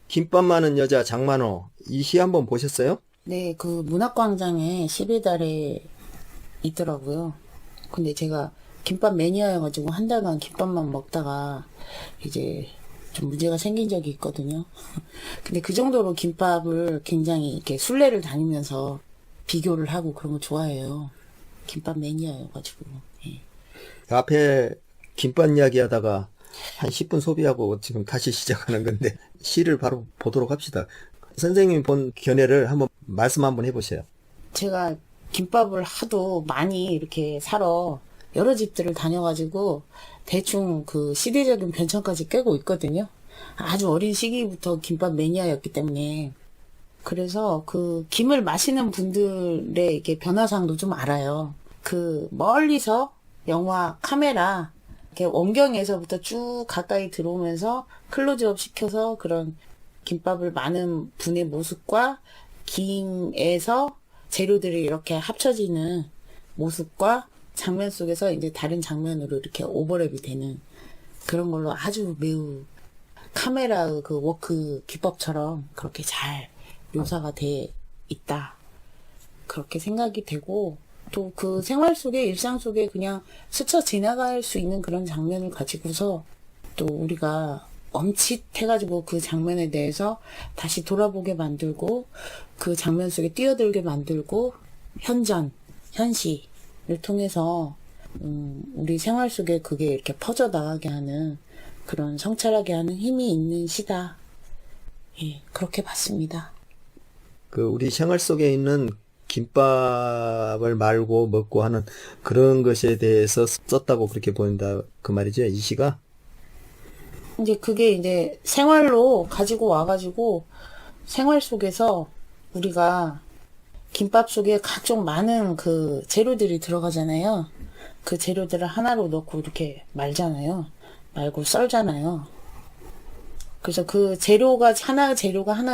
김밥 많은 여자 장만호 이 시 한번 보셨어요? 네, 그 문학광장에 12달에 있더라고요. 근데 제가 김밥 매니아여가지고 한 달간 김밥만 먹다가 이제 좀 문제가 생긴 적이 있거든요. 근데 그 정도로 김밥을 굉장히 이렇게 순례를 다니면서 비교를 하고 그런 거 좋아해요. 김밥 매니아여가지고. 예. 앞에 김밥 이야기 하다가 한 10분 소비하고 지금 다시 시작하는 건데 시를 바로 보도록 합시다. 선생님이 본 견해를 한번 말씀 한번 해보세요. 제가 김밥을 하도 많이 이렇게 사러 여러 집들을 다녀가지고 대충 그 시대적인 변천까지 꿰고 있거든요. 아주 어린 시기부터 김밥 매니아였기 때문에. 그래서 그 김을 마시는 분들의 이렇게 변화상도 좀 알아요. 그 멀리서 영화 카메라 이렇게 원경에서부터 쭉 가까이 들어오면서 클로즈업 시켜서 그런 김밥을 많은 분의 모습과 김에서 재료들이 이렇게 합쳐지는 모습과 장면 속에서 이제 다른 장면으로 이렇게 오버랩이 되는 그런 걸로 아주 매우 카메라의 그 워크 기법처럼 그렇게 잘 묘사가 돼 있다. 그렇게 생각이 되고 또 그 생활 속에 일상 속에 그냥 스쳐 지나갈 수 있는 그런 장면을 가지고서 또 우리가 멈칫해가지고 그 장면에 대해서 다시 돌아보게 만들고 그 장면 속에 뛰어들게 만들고 현전, 현시를 통해서 우리 생활 속에 그게 이렇게 퍼져나가게 하는 그런 성찰하게 하는 힘이 있는 시다. 예, 그렇게 봤습니다. 그 우리 생활 속에 있는 김밥을 말고 먹고 하는 그런 것에 대해서 썼다고 그렇게 보인다 그 말이죠, 이 시가? 이제 그게 이제 생활로 가지고 와가지고 생활 속에서 우리가 김밥 속에 각종 많은 그 재료들이 들어가잖아요. 그 재료들을 하나로 넣고 이렇게 말잖아요. 말고 썰잖아요. 그래서 그 재료가 하나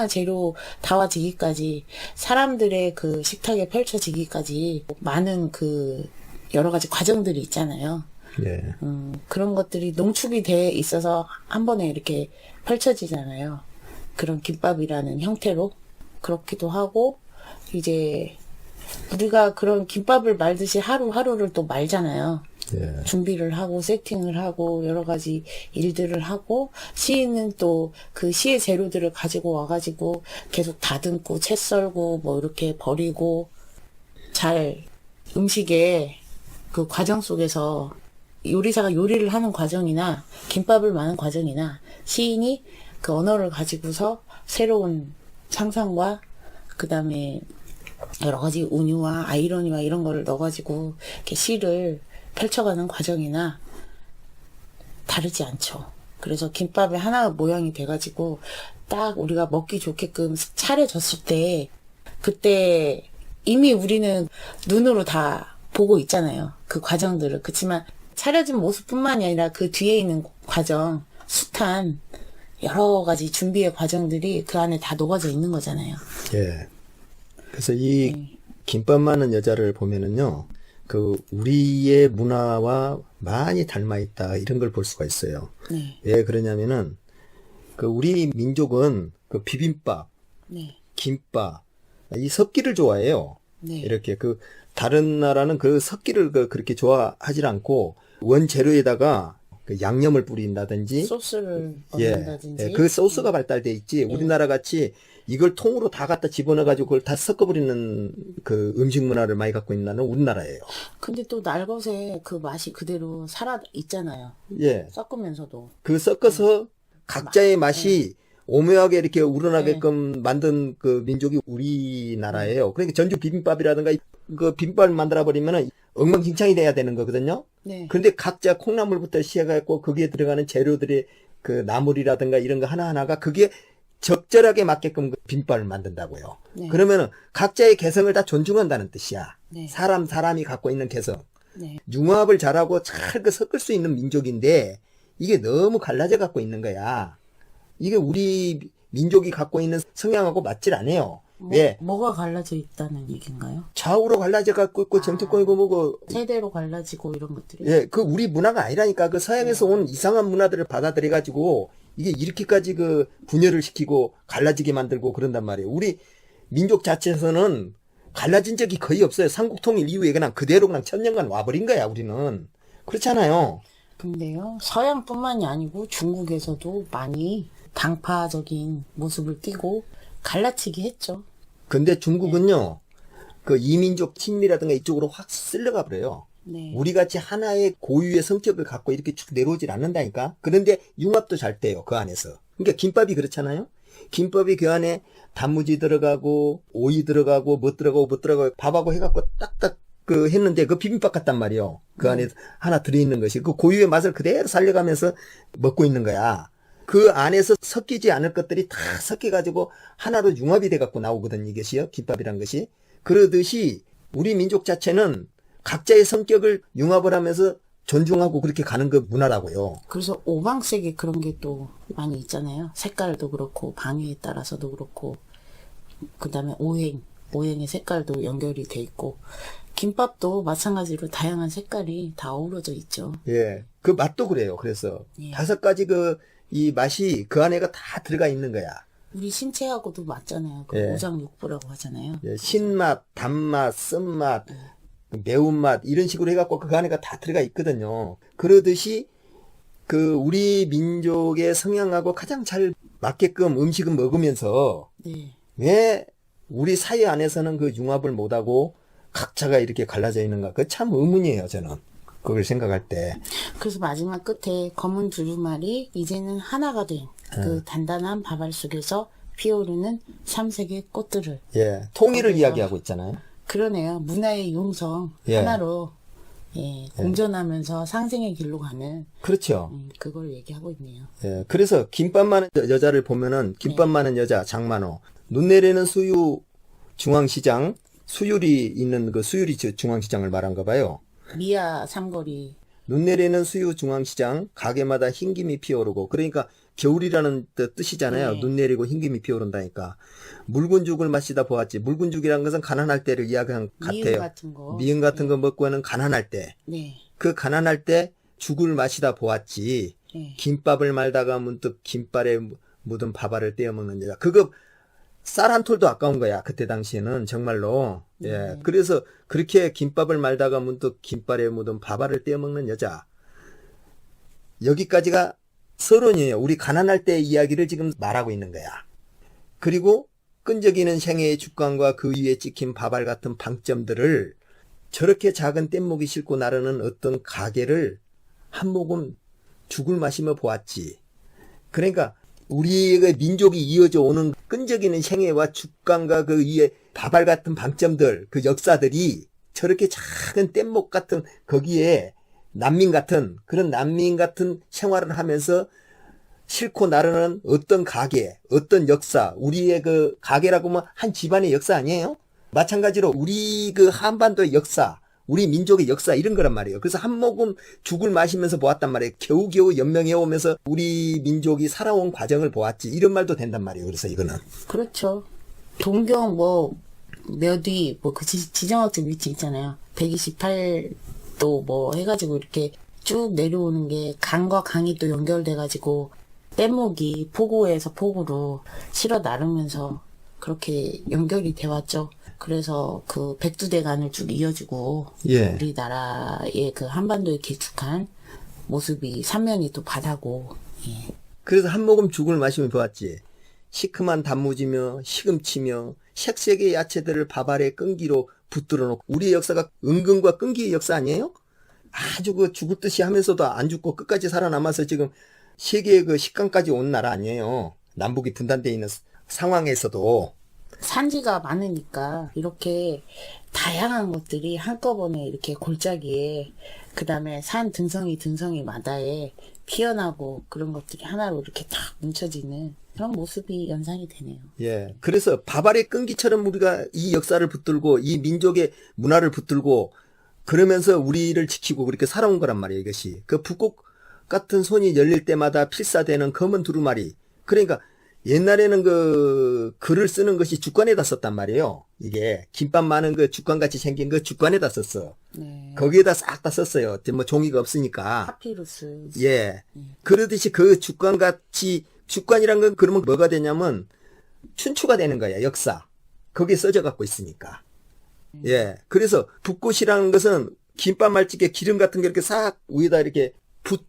재료 다와지기까지 사람들의 그 식탁에 펼쳐지기까지 많은 그 여러 가지 과정들이 있잖아요. 예. 그런 것들이 농축이 돼 있어서 한 번에 이렇게 펼쳐지잖아요. 그런 김밥이라는 형태로 그렇기도 하고 이제 우리가 그런 김밥을 말듯이 하루하루를 또 말잖아요. 예. 준비를 하고 세팅을 하고 여러 가지 일들을 하고 시인은 또 그 시의 재료들을 가지고 와가지고 계속 다듬고 채 썰고 뭐 이렇게 버리고 잘 음식의 그 과정 속에서 요리사가 요리를 하는 과정이나 김밥을 마는 과정이나 시인이 그 언어를 가지고서 새로운 상상과 그 다음에 여러 가지 운유와 아이러니와 이런 거를 넣어가지고 이렇게 시를 펼쳐가는 과정이나 다르지 않죠. 그래서 김밥의 하나 모양이 돼가지고 딱 우리가 먹기 좋게끔 차려졌을 때 그때 이미 우리는 눈으로 다 보고 있잖아요. 그 과정들을. 그렇지만 차려진 모습뿐만이 아니라 그 뒤에 있는 과정, 숱한 여러 가지 준비의 과정들이 그 안에 다 녹아져 있는 거잖아요. 예. 그래서 이 김밥 많은 여자를 보면은요, 그 우리의 문화와 많이 닮아 있다 이런 걸 볼 수가 있어요. 네. 왜 그러냐면은 그 우리 민족은 그 비빔밥, 네. 김밥 이 섞기를 좋아해요. 네. 이렇게 그 다른 나라는 그 섞기를 그렇게 좋아하지 않고 원재료에다가 그 양념을 뿌린다든지 소스를 예, 얻는다든지. 예, 그 소스가 발달돼 있지. 우리나라 같이 이걸 통으로 다 갖다 집어넣어가지고 그걸 다 섞어버리는 그 음식 문화를 많이 갖고 있는 나라는 우리나라예요. 근데 또 날것의 그 맛이 그대로 살아 있잖아요. 예. 섞으면서도. 그 섞어서 각자의 맛이 오묘하게 이렇게 우러나게끔 만든 그 민족이 우리나라예요. 그러니까 전주 비빔밥이라든가 그 비빔밥을 만들어버리면은 엉망진창이 돼야 되는 거거든요. 네. 그런데 각자 콩나물부터 시작해갖고 거기에 들어가는 재료들이 그 나물이라든가 이런 거 하나하나가 그게 적절하게 맞게끔 그 비빔밥을 만든다고요. 네. 그러면은 각자의 개성을 다 존중한다는 뜻이야. 네. 사람이 갖고 있는 개성. 네. 융합을 잘하고 잘 그 섞을 수 있는 민족인데 이게 너무 갈라져 갖고 있는 거야. 이게 우리 민족이 갖고 있는 성향하고 맞질 않아요. 왜? 뭐가 갈라져 있다는 얘기인가요? 좌우로 갈라져 갖고 있고 정치권이고 뭐고. 세대로 갈라지고 이런 것들이. 예, 그 우리 문화가 아니라니까. 그 서양에서 온 이상한 문화들을 받아들여 가지고 이게 이렇게까지 그 분열을 시키고 갈라지게 만들고 그런단 말이에요. 우리 민족 자체에서는 갈라진 적이 거의 없어요. 삼국통일 이후에 그냥 그대로 그냥 천년간 와버린 거야, 우리는. 그렇잖아요. 근데요, 서양뿐만이 아니고 중국에서도 많이 당파적인 모습을 띠고 갈라치기 했죠. 근데 중국은요, 그 이민족 친미라든가 이쪽으로 확 쓸려가 버려요. 네. 우리 같이 하나의 고유의 성격을 갖고 이렇게 쭉 내려오질 않는다니까. 그런데 융합도 잘 돼요, 그 안에서. 그러니까 김밥이 그렇잖아요. 김밥이 그 안에 단무지 들어가고 오이 들어가고 뭐 들어가고 밥하고 해갖고 딱딱 그 했는데 그 비빔밥 같단 말이에요. 그 안에 하나 들어있는 것이 그 고유의 맛을 그대로 살려가면서 먹고 있는 거야. 그 안에서 섞이지 않을 것들이 다 섞여가지고 하나로 융합이 돼갖고 나오거든, 이것이요. 김밥이란 것이. 그러듯이 우리 민족 자체는 각자의 성격을 융합을 하면서 존중하고 그렇게 가는 그 문화라고요. 그래서 오방색이 그런 게 또 많이 있잖아요. 색깔도 그렇고 방위에 따라서도 그렇고 그다음에 오행의 색깔도 연결이 돼 있고 김밥도 마찬가지로 다양한 색깔이 다 어우러져 있죠. 예. 그 맛도 그래요. 그래서 예. 5가지 이 맛이 그 안에가 다 들어가 있는 거야. 우리 신체하고도 맞잖아요. 그 예. 오장육부라고 하잖아요. 예. 신맛, 단맛, 쓴맛, 매운맛 이런 식으로 해갖고 그 안에가 다 들어가 있거든요. 그러듯이 그 우리 민족의 성향하고 가장 잘 맞게끔 음식을 먹으면서 네. 왜 우리 사회 안에서는 그 융합을 못하고 각자가 이렇게 갈라져 있는가? 그 참 의문이에요, 저는. 그걸 생각할 때. 그래서 마지막 끝에 검은 두루마리 이제는 하나가 된 그 단단한 밥알 속에서 피어오르는 삼색의 꽃들을. 예. 통일을 거기서 이야기하고 있잖아요. 그러네요. 문화의 융성 예. 하나로 공존하면서 상생의 길로 가는 그렇죠. 그걸 얘기하고 있네요. 예. 그래서 김밥 많은 여자를 보면은 김밥 많은 여자 장만호. 눈 내리는 수유 중앙시장 수유리 있는 그 수유리 중앙시장을 말한가 봐요. 미아 삼거리. 눈 내리는 수유 중앙시장 가게마다 흰김이 피어오르고 그러니까 겨울이라는 뜻이잖아요. 네. 눈 내리고 흰김이 피어오른다니까. 묽은 죽을 마시다 보았지. 묽은 죽이라는 것은 가난할 때를 이야기한 미음 같아요. 같은 거. 미음 같은 거 먹고는 가난할 때. 네. 그 가난할 때 죽을 마시다 보았지. 네. 김밥을 말다가 문득 김밥에 묻은 밥알을 떼어 먹는 여자. 그거 쌀 한 톨도 아까운 거야. 그때 당시에는 정말로. 예. 그래서 그렇게 김밥을 말다가 문득 김밥에 묻은 밥알을 떼어 먹는 여자. 여기까지가 서론이에요. 우리 가난할 때의 이야기를 지금 말하고 있는 거야. 그리고 끈적이는 생애의 죽광과 그 위에 찍힌 밥알 같은 방점들을 저렇게 작은 뗏목이 싣고 나르는 어떤 가게를 한 모금 죽을 마시며 보았지. 그러니까 우리의 민족이 이어져 오는 끈적이는 생애와 죽광과 그 위에 밥알 같은 방점들, 그 역사들이 저렇게 작은 뗏목 같은 거기에 그런 난민 같은 생활을 하면서 싣고 나르는 어떤 가게, 어떤 역사, 우리의 그 가게라고 하면 한 집안의 역사 아니에요? 마찬가지로 우리 그 한반도의 역사, 우리 민족의 역사 이런 거란 말이에요. 그래서 한 모금 죽을 마시면서 보았단 말이에요. 겨우겨우 연명해 오면서 우리 민족이 살아온 과정을 보았지. 이런 말도 된단 말이에요. 그래서 이거는. 그렇죠. 동경 몇위 그 지정학적 위치 있잖아요. 128도 해가지고 이렇게 쭉 내려오는 게 강과 강이 또 연결돼가지고 뗏목이 포구에서 포구로 실어 나르면서 그렇게 연결이 돼 왔죠. 그래서 그 백두대간을 쭉 이어주고 예. 우리나라의 그 한반도에 길쭉한 모습이 삼면이 또 바다고. 예. 그래서 한 모금 죽을 마시며 보았지. 시큼한 단무지며 시금치며 색색의 야채들을 밥알에 끈기로 붙들어 놓고 우리의 역사가 은근과 끈기의 역사 아니에요? 아주 그 죽을 듯이 하면서도 안 죽고 끝까지 살아남아서 지금 세계의 그 식강까지 온 나라 아니에요. 남북이 분단되어 있는 상황에서도. 산지가 많으니까 이렇게 다양한 것들이 한꺼번에 이렇게 골짜기에 그다음에 산 등성이마다에 피어나고 그런 것들이 하나로 이렇게 탁 뭉쳐지는 그런 모습이 연상이 되네요. 예. 그래서 밥알의 끈기처럼 우리가 이 역사를 붙들고 이 민족의 문화를 붙들고 그러면서 우리를 지키고 그렇게 살아온 거란 말이에요, 이것이. 그 북극 같은 손이 열릴 때마다 필사되는 검은 두루마리. 그러니까 옛날에는 그 글을 쓰는 것이 죽관에다 썼단 말이에요. 이게 김밥 많은 그 죽관같이 생긴 그 죽관에다 썼어. 네. 거기에다 싹 다 썼어요. 뭐 종이가 없으니까. 파피루스. 예. 그러듯이 그 죽관같이 주관이란 건 그러면 뭐가 되냐면 춘추가 되는 거야, 역사. 거기에 써져 갖고 있으니까. 예. 그래서 붓꽃이라는 것은 김밥 말찌개 기름 같은 게 이렇게 싹 위에다 이렇게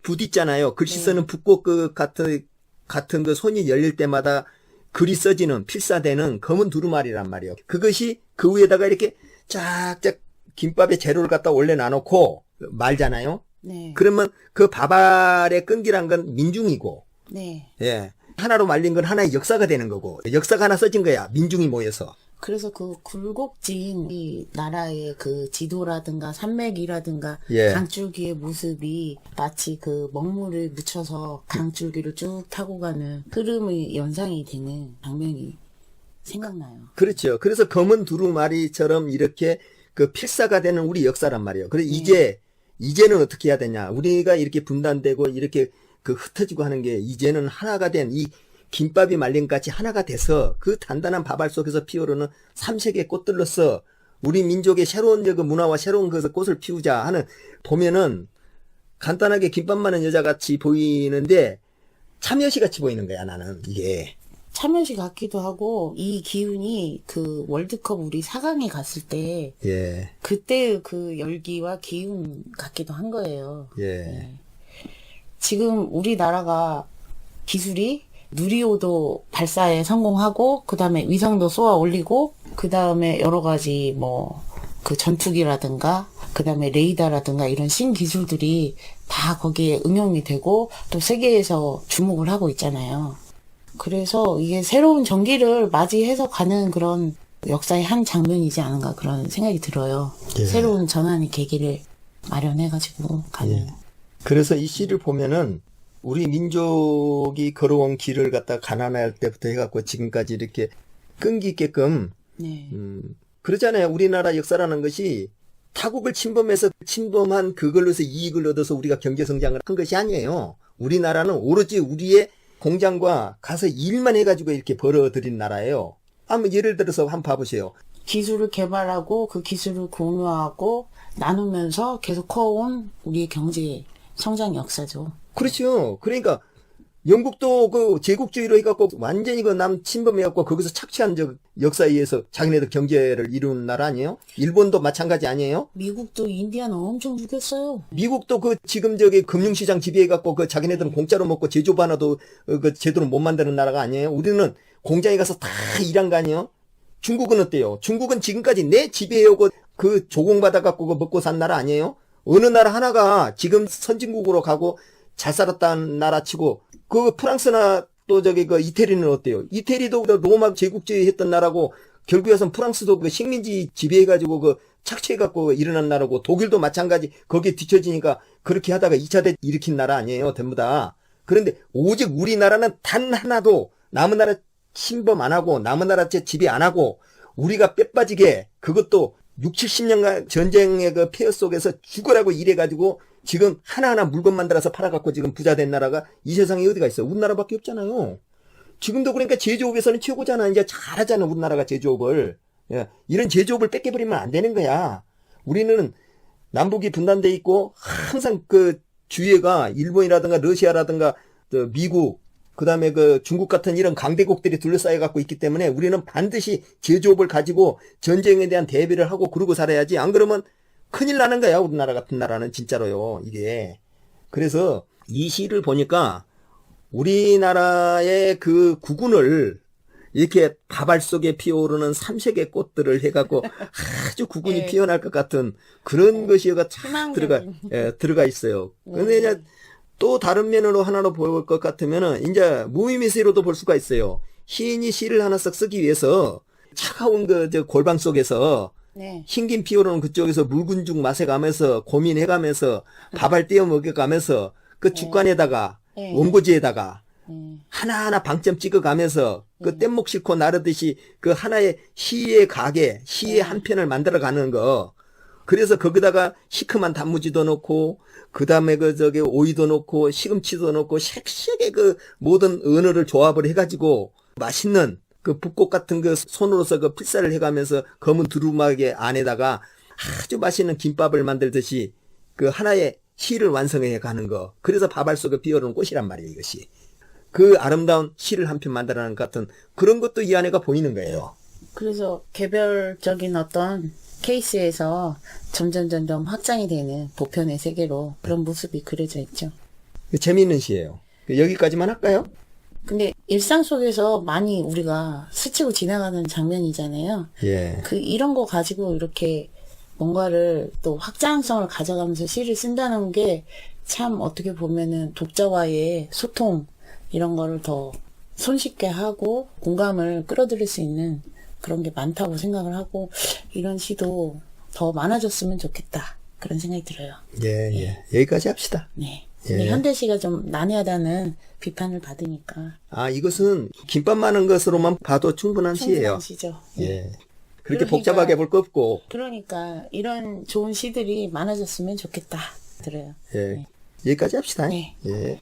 붓있잖아요. 글씨 쓰는 붓꽃 그 같은 그 손이 열릴 때마다 글이 써지는 필사되는 검은 두루마리란 말이에요. 그것이 그 위에다가 이렇게 쫙쫙 김밥에 재료를 갖다 올려 놔놓고 말잖아요. 네. 그러면 그 밥알의 끈기란 건 민중이고, 네. 예. 하나로 말린 건 하나의 역사가 되는 거고, 역사가 하나 써진 거야. 민중이 모여서. 그래서 그 굴곡진 이 나라의 그 지도라든가 산맥이라든가 예. 강줄기의 모습이 마치 그 먹물을 묻혀서 강줄기를 쭉 타고 가는 흐름의 연상이 되는 장면이 생각나요. 그렇죠. 그래서 검은 두루마리처럼 이렇게 그 필사가 되는 우리 역사란 말이에요. 그래서 이제는 어떻게 해야 되냐. 우리가 이렇게 분단되고 이렇게 그 흩어지고 하는 게 이제는 하나가 된 이 김밥이 말린 같이 하나가 돼서 그 단단한 밥알 속에서 피어오르는 삼색의 꽃들로서 우리 민족의 새로운 그 문화와 새로운 그 꽃을 피우자 하는, 보면은 간단하게 김밥 많은 여자같이 보이는데 참여시 같이 보이는 거야, 나는 이게. 참여시 같기도 하고 이 기운이 그 월드컵 우리 4강에 갔을 때 예. 그때 그 열기와 기운 같기도 한 거예요. 예. 네. 지금 우리나라가 기술이 누리호도 발사에 성공하고 그 다음에 위성도 쏘아 올리고 그 다음에 여러 가지 뭐 그 전투기라든가 그 다음에 레이더라든가 이런 신기술들이 다 거기에 응용이 되고 또 세계에서 주목을 하고 있잖아요. 그래서 이게 새로운 전기를 맞이해서 가는 그런 역사의 한 장면이지 않은가 그런 생각이 들어요. 예. 새로운 전환의 계기를 마련해가지고 가는. 예. 그래서 이 시를 보면은 우리 민족이 걸어온 길을 갖다 가난할 때부터 해갖고 지금까지 이렇게 끈기 있게끔, 네. 그러잖아요. 우리나라 역사라는 것이 타국을 침범해서 침범한 그걸로서 이익을 얻어서 우리가 경제 성장을 한 것이 아니에요. 우리나라는 오로지 우리의 공장과 가서 일만 해가지고 이렇게 벌어들인 나라예요. 한번 예를 들어서 한번 봐보세요. 기술을 개발하고 그 기술을 공유하고 나누면서 계속 커온 우리의 경제 성장 역사죠. 그렇죠. 그러니까 영국도 그 제국주의로 해갖고 완전히 그 남 침범해갖고 거기서 착취한 역사에 의해서 자기네들 경제를 이룬 나라 아니에요? 일본도 마찬가지 아니에요? 미국도 인디아나 엄청 죽였어요. 미국도 그 지금 저기 금융시장 지배해갖고 그 자기네들은 공짜로 먹고 제조업 하나도 그 제대로 못 만드는 나라가 아니에요? 우리는 공장에 가서 다 일한 거 아니에요? 중국은 어때요? 중국은 지금까지 내 지배해오고 그 조공받아갖고 그 먹고 산 나라 아니에요? 어느 나라 하나가 지금 선진국으로 가고 잘 살았다는 나라 치고, 그 프랑스나 또 저기 그 이태리는 어때요? 이태리도 로마 제국주의 했던 나라고, 결국에선 프랑스도 그 식민지 지배해가지고 그 착취해갖고 일어난 나라고, 독일도 마찬가지 거기에 뒤처지니까 그렇게 하다가 2차 대전 일으킨 나라 아니에요? 전부 다. 그런데 오직 우리나라는 단 하나도 남은 나라 침범 안 하고 남은 나라 지배 안 하고 우리가 뼈 빠지게 그것도 6, 70년간 전쟁의 그 폐허 속에서 죽으라고 일해가지고 지금 하나하나 물건 만들어서 팔아갖고 지금 부자 된 나라가 이 세상에 어디가 있어? 우리나라밖에 없잖아요. 지금도 그러니까 제조업에서는 최고잖아. 이제 잘하잖아, 우리나라가 제조업을. 예, 이런 제조업을 뺏겨버리면 안 되는 거야. 우리는 남북이 분단돼 있고 항상 그 주위가 일본이라든가 러시아라든가 미국, 그 다음에 그 중국 같은 이런 강대국들이 둘러싸여 갖고 있기 때문에 우리는 반드시 제조업을 가지고 전쟁에 대한 대비를 하고 그러고 살아야지. 안 그러면 큰일 나는 거야, 우리나라 같은 나라는 진짜로요, 이게. 그래서 이 시를 보니까 우리나라의 그 구군을 이렇게 밥알 속에 피어오르는 삼색의 꽃들을 해갖고 아주 구군이 네. 피어날 것 같은 그런 것이가 참 들어가 있어요. 근데 이제 또 다른 면으로 하나로 볼 것 같으면은 이제 무의미세로도 볼 수가 있어요. 시인이 시를 하나 쓱 쓰기 위해서 차가운 저 골방 속에서 네. 흰김 피어오르는 그쪽에서 묽은 죽 맛에 가면서 고민해가면서 밥알 떼어 먹여가면서 그 죽간에다가 네. 원고지에다가 하나하나 방점 찍어가면서 그 뗏목 싣고 나르듯이 그 하나의 시의 가게, 시의 한 편을 만들어가는 거. 그래서 거기다가 시큼한 단무지도 넣고 그 다음에 그 저기 오이도 넣고 시금치도 넣고 쉑쉑의 그 모든 언어를 조합을 해가지고 맛있는 그 붓꽃 같은 그 손으로서 그 필사를 해가면서 검은 두루마기 안에다가 아주 맛있는 김밥을 만들듯이 그 하나의 시를 완성해 가는 거. 그래서 밥알 속에 피어오르는 꽃이란 말이에요, 이것이. 그 아름다운 시를 한 편 만들어내는 것 같은 그런 것도 이 안에가 보이는 거예요. 그래서 개별적인 어떤 케이스에서 점점 확장이 되는 보편의 세계로 그런 모습이 그려져 있죠. 재미있는 시예요. 여기까지만 할까요? 근데 일상 속에서 많이 우리가 스치고 지나가는 장면이잖아요. 예. 이런 거 가지고 이렇게 뭔가를 또 확장성을 가져가면서 시를 쓴다는 게 참 어떻게 보면은 독자와의 소통 이런 거를 더 손쉽게 하고 공감을 끌어들일 수 있는 그런 게 많다고 생각을 하고 이런 시도 더 많아졌으면 좋겠다. 그런 생각이 들어요. 예. 여기까지 합시다. 네. 예. 근데 현대시가 좀 난해하다는 비판을 받으니까 아, 이것은 김밥 많은 것으로만 봐도 충분한 시예요. 충분한 시죠. 예. 그렇게 그러니까- 복잡하게 볼 거 없고. 그러니까 이런 좋은 시들이 많아졌으면 좋겠다. 들어요. 예. 여기까지 합시다. 네. 예.